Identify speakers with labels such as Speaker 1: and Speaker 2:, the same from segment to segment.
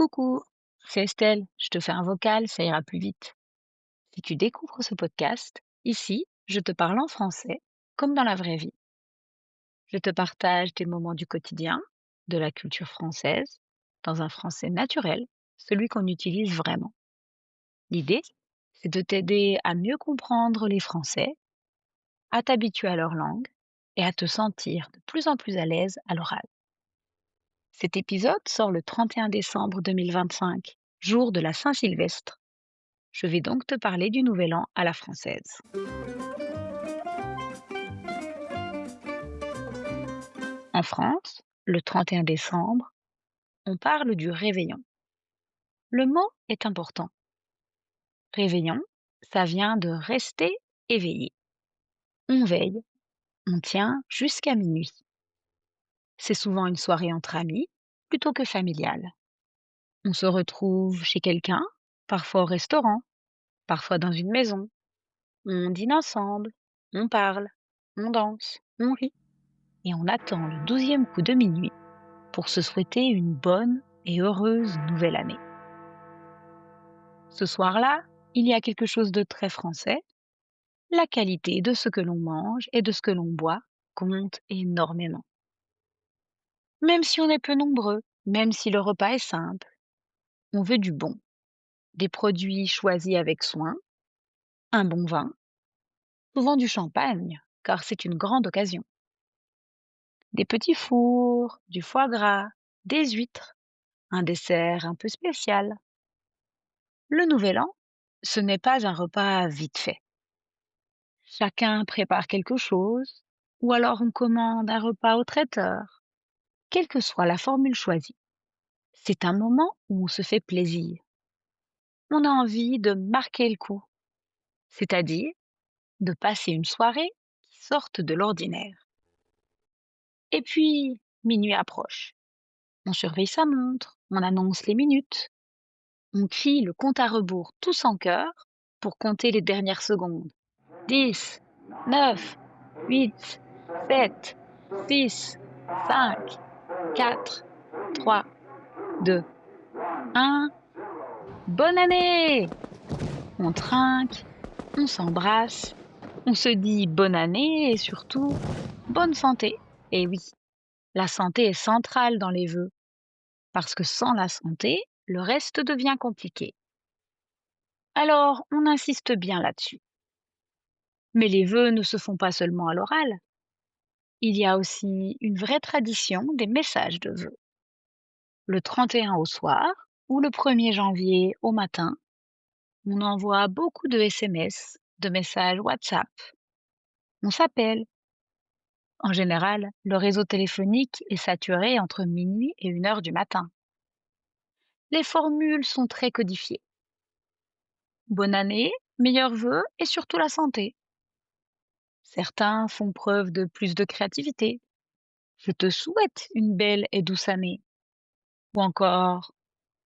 Speaker 1: Coucou, c'est Estelle, je te fais un vocal, ça ira plus vite. Si tu découvres ce podcast, ici, je te parle en français, comme dans la vraie vie. Je te partage des moments du quotidien, de la culture française, dans un français naturel, celui qu'on utilise vraiment. L'idée, c'est de t'aider à mieux comprendre les Français, à t'habituer à leur langue et à te sentir de plus en plus à l'aise à l'oral. Cet épisode sort le 31 décembre 2025, jour de la Saint-Sylvestre. Je vais donc te parler du Nouvel An à la française. En France, le 31 décembre, on parle du réveillon. Le mot est important. Réveillon, ça vient de rester éveillé. On veille, on tient jusqu'à minuit. C'est souvent une soirée entre amis, plutôt que familiale. On se retrouve chez quelqu'un, parfois au restaurant, parfois dans une maison. On dîne ensemble, on parle, on danse, on rit, et on attend le 12e coup de minuit pour se souhaiter une bonne et heureuse nouvelle année. Ce soir-là, il y a quelque chose de très français. La qualité de ce que l'on mange et de ce que l'on boit compte énormément. Même si on est peu nombreux, même si le repas est simple, on veut du bon. Des produits choisis avec soin, un bon vin, souvent du champagne, car c'est une grande occasion. Des petits fours, du foie gras, des huîtres, un dessert un peu spécial. Le Nouvel An, ce n'est pas un repas vite fait. Chacun prépare quelque chose, ou alors on commande un repas au traiteur. Quelle que soit la formule choisie, c'est un moment où on se fait plaisir. On a envie de marquer le coup, c'est-à-dire de passer une soirée qui sorte de l'ordinaire. Et puis, minuit approche. On surveille sa montre, on annonce les minutes, on crie le compte à rebours tous en chœur pour compter les dernières secondes. 10, 9, 8, 7, 6, 5, 4, 3, 2, 1. Bonne année! On trinque, on s'embrasse, on se dit bonne année et surtout bonne santé. Et oui, la santé est centrale dans les vœux, parce que sans la santé, le reste devient compliqué. Alors, on insiste bien là-dessus. Mais les vœux ne se font pas seulement à l'oral. Il y a aussi une vraie tradition des messages de vœux. Le 31 au soir ou le 1er janvier au matin, on envoie beaucoup de SMS, de messages WhatsApp. On s'appelle. En général, le réseau téléphonique est saturé entre minuit et 1 heure du matin. Les formules sont très codifiées. Bonne année, meilleurs vœux et surtout la santé. Certains font preuve de plus de créativité. Je te souhaite une belle et douce année. Ou encore,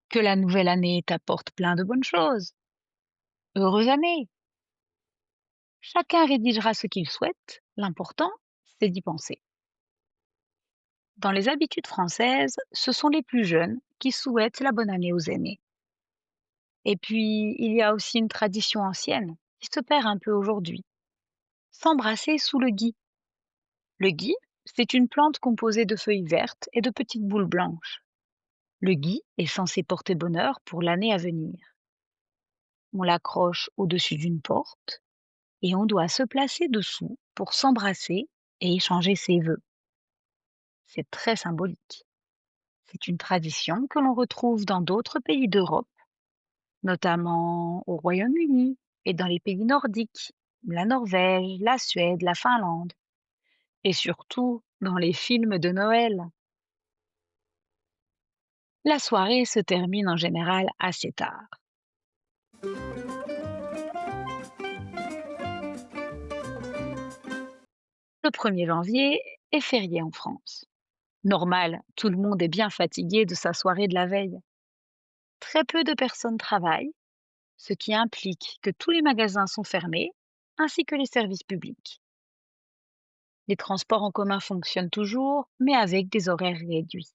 Speaker 1: que la nouvelle année t'apporte plein de bonnes choses. Heureuse année! Chacun rédigera ce qu'il souhaite. L'important, c'est d'y penser. Dans les habitudes françaises, ce sont les plus jeunes qui souhaitent la bonne année aux aînés. Et puis, il y a aussi une tradition ancienne qui se perd un peu aujourd'hui. S'embrasser sous le gui. Le gui, c'est une plante composée de feuilles vertes et de petites boules blanches. Le gui est censé porter bonheur pour l'année à venir. On l'accroche au-dessus d'une porte et on doit se placer dessous pour s'embrasser et échanger ses vœux. C'est très symbolique. C'est une tradition que l'on retrouve dans d'autres pays d'Europe, notamment au Royaume-Uni et dans les pays nordiques, la Norvège, la Suède, la Finlande, et surtout dans les films de Noël. La soirée se termine en général assez tard. Le 1er janvier est férié en France. Normal, tout le monde est bien fatigué de sa soirée de la veille. Très peu de personnes travaillent, ce qui implique que tous les magasins sont fermés, ainsi que les services publics. Les transports en commun fonctionnent toujours, mais avec des horaires réduits.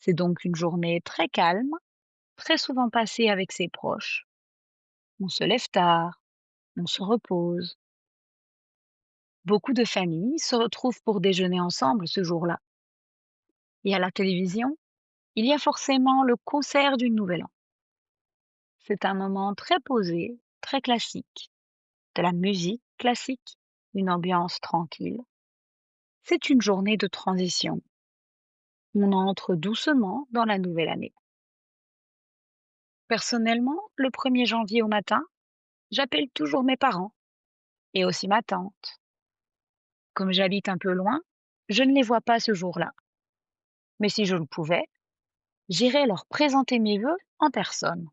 Speaker 1: C'est donc une journée très calme, très souvent passée avec ses proches. On se lève tard, on se repose. Beaucoup de familles se retrouvent pour déjeuner ensemble ce jour-là. Et à la télévision, il y a forcément le concert du Nouvel An. C'est un moment très posé, très classique. De la musique classique, une ambiance tranquille. C'est une journée de transition. On entre doucement dans la nouvelle année. Personnellement, le 1er janvier au matin, j'appelle toujours mes parents et aussi ma tante. Comme j'habite un peu loin, je ne les vois pas ce jour-là. Mais si je le pouvais, j'irais leur présenter mes vœux en personne.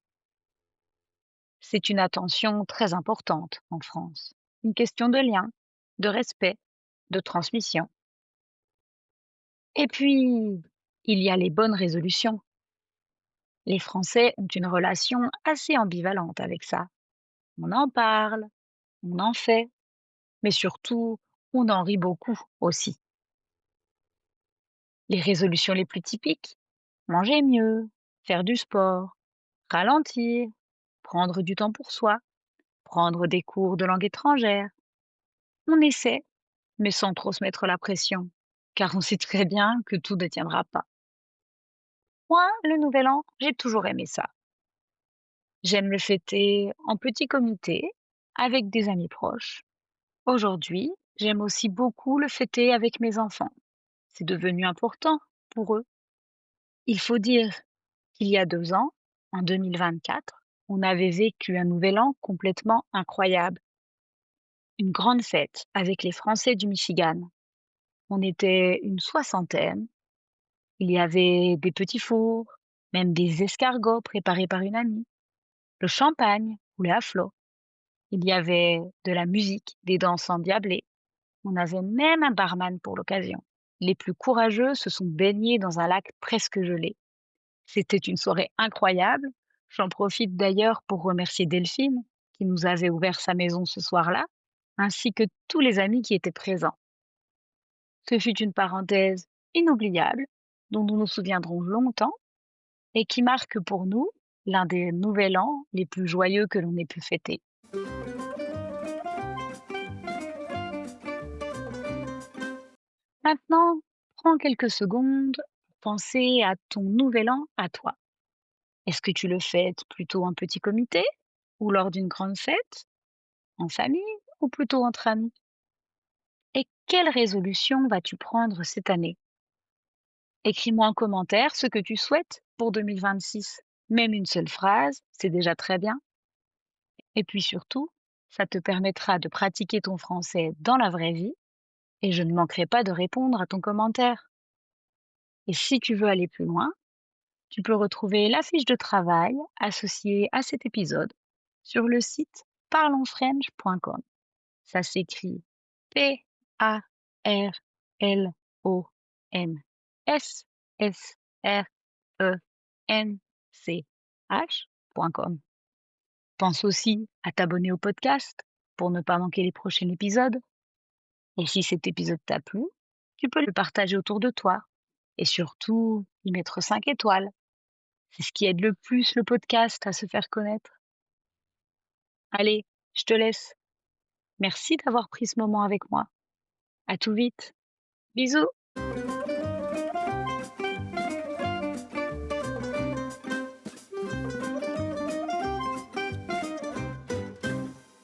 Speaker 1: C'est une attention très importante en France. Une question de lien, de respect, de transmission. Et puis, il y a les bonnes résolutions. Les Français ont une relation assez ambivalente avec ça. On en parle, on en fait, mais surtout, on en rit beaucoup aussi. Les résolutions les plus typiques: manger mieux, faire du sport, ralentir, prendre du temps pour soi, prendre des cours de langue étrangère. On essaie, mais sans trop se mettre la pression, car on sait très bien que tout ne tiendra pas. Moi, le Nouvel An, j'ai toujours aimé ça. J'aime le fêter en petit comité, avec des amis proches. Aujourd'hui, j'aime aussi beaucoup le fêter avec mes enfants. C'est devenu important pour eux. Il faut dire qu'il y a 2 ans, en 2024, on avait vécu un Nouvel An complètement incroyable. Une grande fête avec les Français du Michigan. On était une soixantaine. Il y avait des petits fours, même des escargots préparés par une amie. Le champagne coulait à flots. Il y avait de la musique, des danses endiablées. On avait même un barman pour l'occasion. Les plus courageux se sont baignés dans un lac presque gelé. C'était une soirée incroyable. J'en profite d'ailleurs pour remercier Delphine, qui nous avait ouvert sa maison ce soir-là, ainsi que tous les amis qui étaient présents. Ce fut une parenthèse inoubliable, dont nous nous souviendrons longtemps et qui marque pour nous l'un des nouvel an les plus joyeux que l'on ait pu fêter. Maintenant, prends quelques secondes pour penser à ton nouvel an à toi. Est-ce que tu le fêtes plutôt en petit comité ou lors d'une grande fête, en famille ou plutôt entre amis? Et quelle résolution vas-tu prendre cette année? Écris-moi en commentaire ce que tu souhaites pour 2026. Même une seule phrase, c'est déjà très bien. Et puis surtout, ça te permettra de pratiquer ton français dans la vraie vie et je ne manquerai pas de répondre à ton commentaire. Et si tu veux aller plus loin, tu peux retrouver la fiche de travail associée à cet épisode sur le site parlonsfrench.com. Ça s'écrit PARLONSFRENCH.com. Pense aussi à t'abonner au podcast pour ne pas manquer les prochains épisodes. Et si cet épisode t'a plu, tu peux le partager autour de toi et surtout y mettre 5 étoiles. C'est ce qui aide le plus le podcast à se faire connaître. Allez, je te laisse. Merci d'avoir pris ce moment avec moi. À tout vite. Bisous.